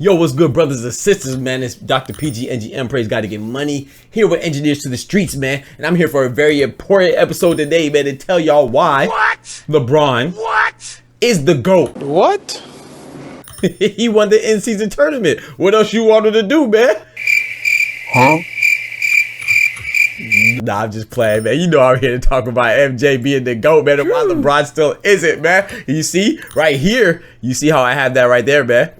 Yo, what's good, brothers and sisters, man? It's Dr. PGNGM, praise God to get money. Here with Engineers to the Streets, man. And I'm here for a very important episode today, man, to tell y'all why LeBron is the GOAT. What? He won the in-season tournament. What else you wanted to do, man? Huh? Nah, I'm just playing, man. You know I'm here to talk about MJ being the GOAT, man, and why LeBron still isn't, man. You see, right here, you see how I have that right there, man.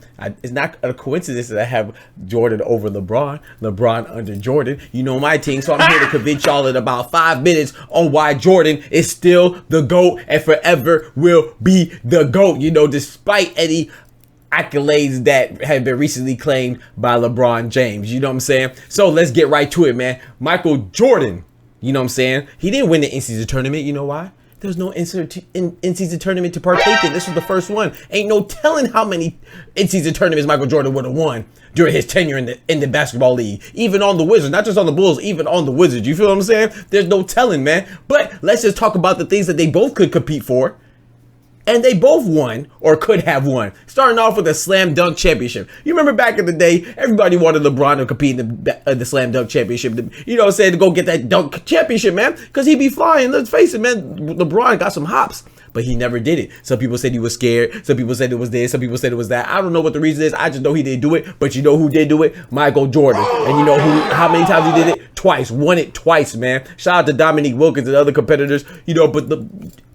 It's not a coincidence that I have Jordan over LeBron, LeBron under Jordan. You know my team, so I'm here to convince y'all in about 5 minutes on why Jordan is still the GOAT and forever will be the GOAT, you know, despite any accolades that have been recently claimed by LeBron James. You know what I'm saying? So let's get right to it, man. Michael Jordan, you know what I'm saying? He didn't win the in-season tournament. You know why? There's no in-season tournament to partake in. This was the first one. Ain't no telling how many in-season tournaments Michael Jordan would have won during his tenure in the basketball league. Even on the Wizards, not just on the Bulls, even on the Wizards. You feel what I'm saying? There's no telling, man. But let's just talk about the things that they both could compete for. And they both won, or could have won. Starting off with the Slam Dunk Championship. You remember back in the day, everybody wanted LeBron to compete in the Slam Dunk Championship. You know what I'm saying? To go get that dunk championship, man. Because he'd be flying. Let's face it, man. LeBron got some hops. But he never did it. Some people said he was scared. Some people said it was this. Some people said it was that. I don't know what the reason is. I just know he didn't do it. But you know who did do it? Michael Jordan. And you know how many times he did it? Twice. Won it twice, man. Shout out to Dominique Wilkins and other competitors. You know, but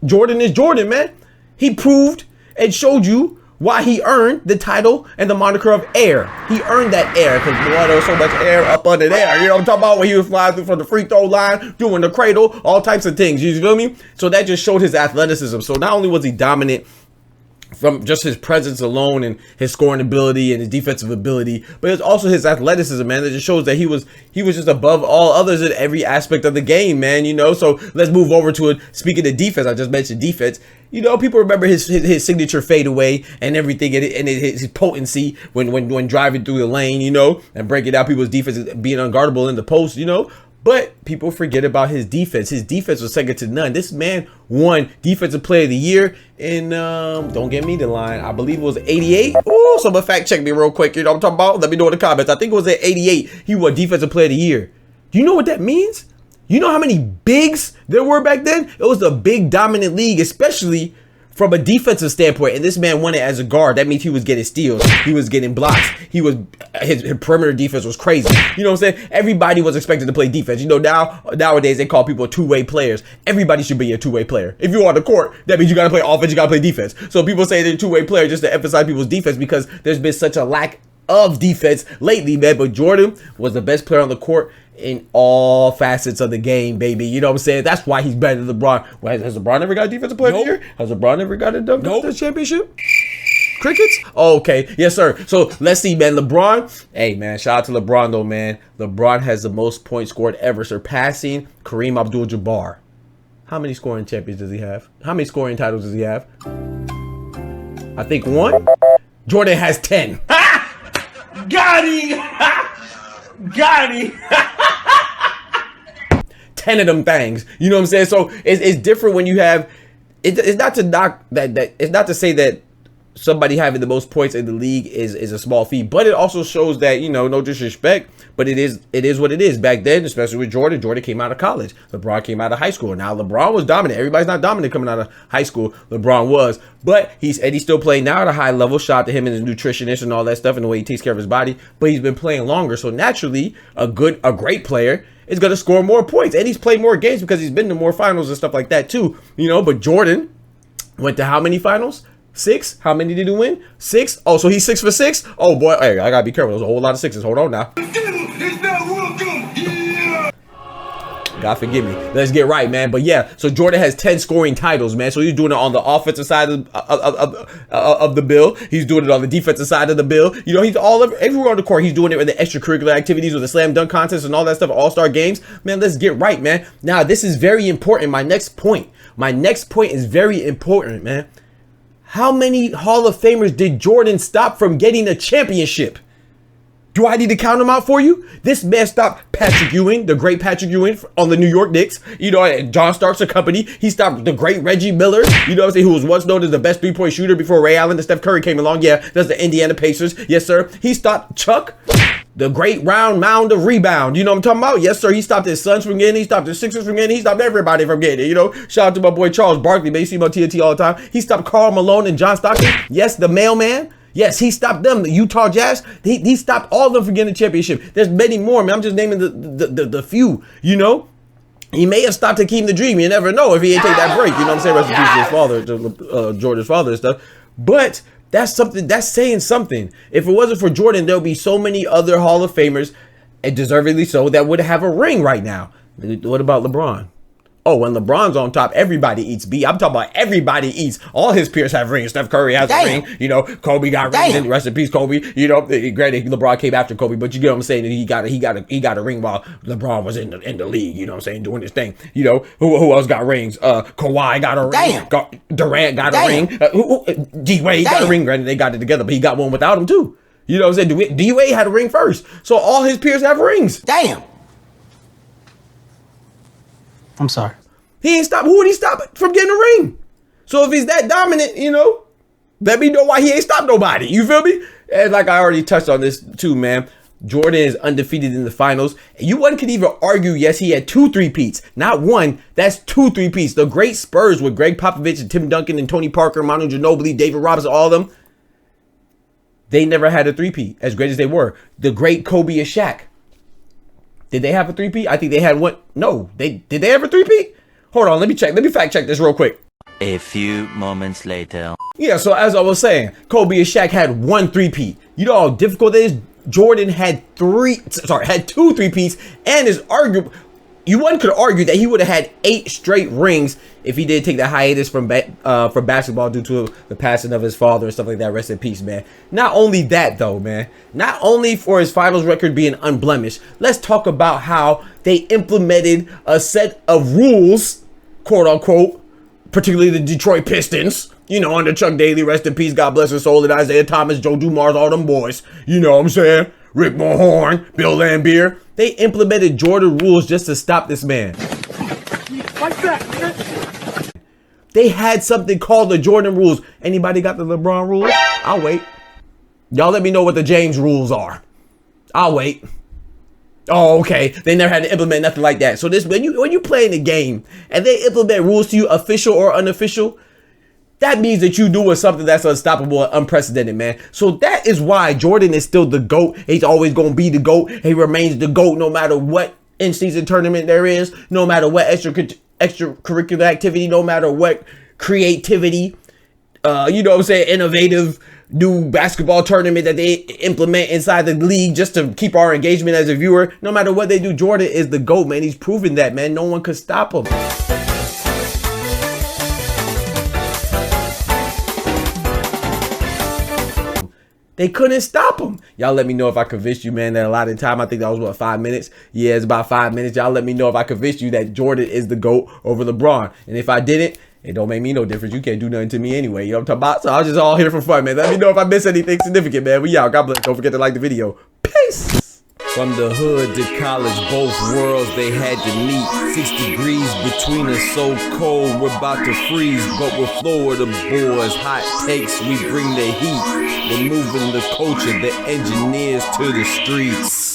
Jordan is Jordan, man. He proved and showed you why he earned the title and the moniker of air. He earned that air because there was so much air up under there. You know what I'm talking about? When he was flying through from the free throw line, doing the cradle, all types of things. You feel me? So that just showed his athleticism. So not only was he dominant from just his presence alone and his scoring ability and his defensive ability, but it's also his athleticism, man. It just shows that he was just above all others in every aspect of the game, man. You know, so let's move over to it. Speaking of defense, I just mentioned defense. You know, people remember his signature fadeaway and everything, and his potency when driving through the lane, you know, and breaking out people's defense, being unguardable in the post, you know. But people forget about his defense. His defense was second to none. This man won Defensive Player of the Year in, don't get me the line, I believe it was 88. Oh, someone fact check me real quick. You know what I'm talking about? Let me know in the comments. I think it was at 88. He won Defensive Player of the Year. Do you know what that means? You know how many bigs there were back then? It was a big dominant league, especially from a defensive standpoint, and this man won it as a guard. That means he was getting steals, he was getting blocks, his perimeter defense was crazy. You know what I'm saying? Everybody was expected to play defense. You know, nowadays they call people two-way players. Everybody should be a two-way player. If you're on the court, that means you gotta play offense, you gotta play defense. So people say they're a two-way player just to emphasize people's defense because there's been such a lack of defense lately, man. But Jordan was the best player on the court in all facets of the game, baby. You know what I'm saying? That's why he's better than LeBron. Well, has LeBron ever got a defensive player of the year? Has LeBron ever got a dunk championship? Crickets? Oh, okay. Yes, sir. So let's see, man. LeBron. Hey, man. Shout out to LeBron, though, man. LeBron has the most points scored ever, surpassing Kareem Abdul-Jabbar. How many scoring champions does he have? How many scoring titles does he have? I think 1. Jordan has 10. Got him! Got him! 10 of them things. You know what I'm saying? So it's different when you have. It's not to knock that. It's not to say that somebody having the most points in the league is a small feat, but it also shows that, you know, no disrespect, but it is what it is. Back then, especially with Jordan. Jordan came out of college. LeBron came out of high school. Now LeBron was dominant. Everybody's not dominant coming out of high school. LeBron was, but he's still playing now at a high level. Shout out to him and his nutritionist and all that stuff and the way he takes care of his body. But he's been playing longer, so naturally, a great player is going to score more points, and he's played more games because he's been to more finals and stuff like that too. You know, but Jordan went to how many finals? 6? How many did he win? 6? Oh, so he's 6 for 6? Oh boy, hey, I gotta be careful. There's a whole lot of 6s. Hold on now. God forgive me. Let's get right, man. But yeah, so Jordan has 10 scoring titles, man. So he's doing it on the offensive side of the bill. He's doing it on the defensive side of the bill. You know, he's everywhere on the court. He's doing it with the extracurricular activities, with the slam dunk contest and all that stuff, all-star games. Man, let's get right, man. Now, this is very important. My next point is very important, man. How many Hall of Famers did Jordan stop from getting a championship? Do I need to count him out for you? This man stopped Patrick Ewing, the great Patrick Ewing on the New York Knicks. You know, John Starks and company. He stopped the great Reggie Miller, you know what I'm saying, who was once known as the best three-point shooter before Ray Allen and Steph Curry came along. Yeah, that's the Indiana Pacers. Yes, sir. He stopped Chuck, the great round mound of rebound. You know what I'm talking about? Yes, sir. He stopped his Suns from getting it. He stopped his Sixers from getting it. He stopped everybody from getting it. You know, shout out to my boy Charles Barkley. Man, you see him on TNT all the time. He stopped Karl Malone and John Stockton. Yes, the mailman. Yes, he stopped them. The Utah Jazz. He stopped all of them from getting a championship. There's many more, man. I'm just naming the few, you know. He may have stopped Hakeem the Dream. You never know if he ain't take that break. You know what I'm saying? Rest in peace to his father, to Jordan's father and stuff. But that's something, that's saying something. If it wasn't for Jordan, there'll be so many other Hall of Famers, and deservedly so, that would have a ring right now. What about LeBron? Oh, when LeBron's on top, everybody eats B. I'm talking about everybody eats. All his peers have rings. Steph Curry has a ring. You know, Kobe got rings. And rest in peace, Kobe. You know, granted, LeBron came after Kobe, but you get what I'm saying. He got a ring while LeBron was in the league. You know what I'm saying, doing his thing. You know, who else got rings? Kawhi got a ring. Durant got a ring. D-Wade got a ring. Granted, they got it together, but he got one without him too. You know what I'm saying? D-Wade had a ring first, so all his peers have rings. Damn. I'm sorry. He ain't stopped. Who would he stop from getting a ring? So if he's that dominant, you know, let me know why he ain't stopped nobody. You feel me? And like I already touched on this too, man. Jordan is undefeated in the finals. One could even argue, yes, he had 2 3-peats. Not one, that's 2 3-peats. The great Spurs with Greg Popovich and Tim Duncan and Tony Parker, Manu Ginobili, David Robinson, all of them. They never had a 3-peat, as great as they were. The great Kobe and Shaq. Did they have a 3-peat? I think they had one. No, did they have a 3-peat? Hold on, let me check. Let me fact check this real quick. A few moments later. Yeah, so as I was saying, Kobe and Shaq had 1 3-peat. You know how difficult it is? Jordan had 2 3-peats, and is arguable. One could argue that he would have had 8 straight rings if he did take the hiatus from basketball due to the passing of his father and stuff like that. Rest in peace, man. Not only that, though, man. Not only for his finals record being unblemished, let's talk about how they implemented a set of rules, quote unquote, particularly the Detroit Pistons. You know, under Chuck Daly, rest in peace, God bless his soul, and Isaiah Thomas, Joe Dumars, all them boys. You know what I'm saying? Rick Mahorn, Bill Laimbeer. They implemented Jordan rules just to stop this man. Like that. They had something called the Jordan rules. Anybody got the LeBron rules? I'll wait. Y'all let me know what the James rules are. I'll wait. Oh, okay. They never had to implement nothing like that. So this, when you play in the game and they implement rules to you, official or unofficial, that means that you doing something that's unstoppable and unprecedented, man. So that is why Jordan is still the GOAT. He's always going to be the GOAT. He remains the GOAT no matter what in-season tournament there is, no matter what extracurricular activity, no matter what creativity, you know what I'm saying, innovative new basketball tournament that they implement inside the league just to keep our engagement as a viewer. No matter what they do, Jordan is the GOAT, man. He's proven that, man. No one could stop him. They couldn't stop him. Y'all let me know if I convinced you, man, that a lot of the time, I think that was, what, 5 minutes? Yeah, it's about 5 minutes. Y'all let me know if I convinced you that Jordan is the GOAT over LeBron. And if I didn't, it don't make me no difference. You can't do nothing to me anyway. You know what I'm talking about? So I was just all here for fun, man. Let me know if I missed anything significant, man. We out. God bless. Don't forget to like the video. Peace. From the hood to college, both worlds they had to meet. 6 degrees between us, so cold we're about to freeze. But we're Florida boys, hot takes, we bring the heat. We're moving the culture, the engineers to the streets.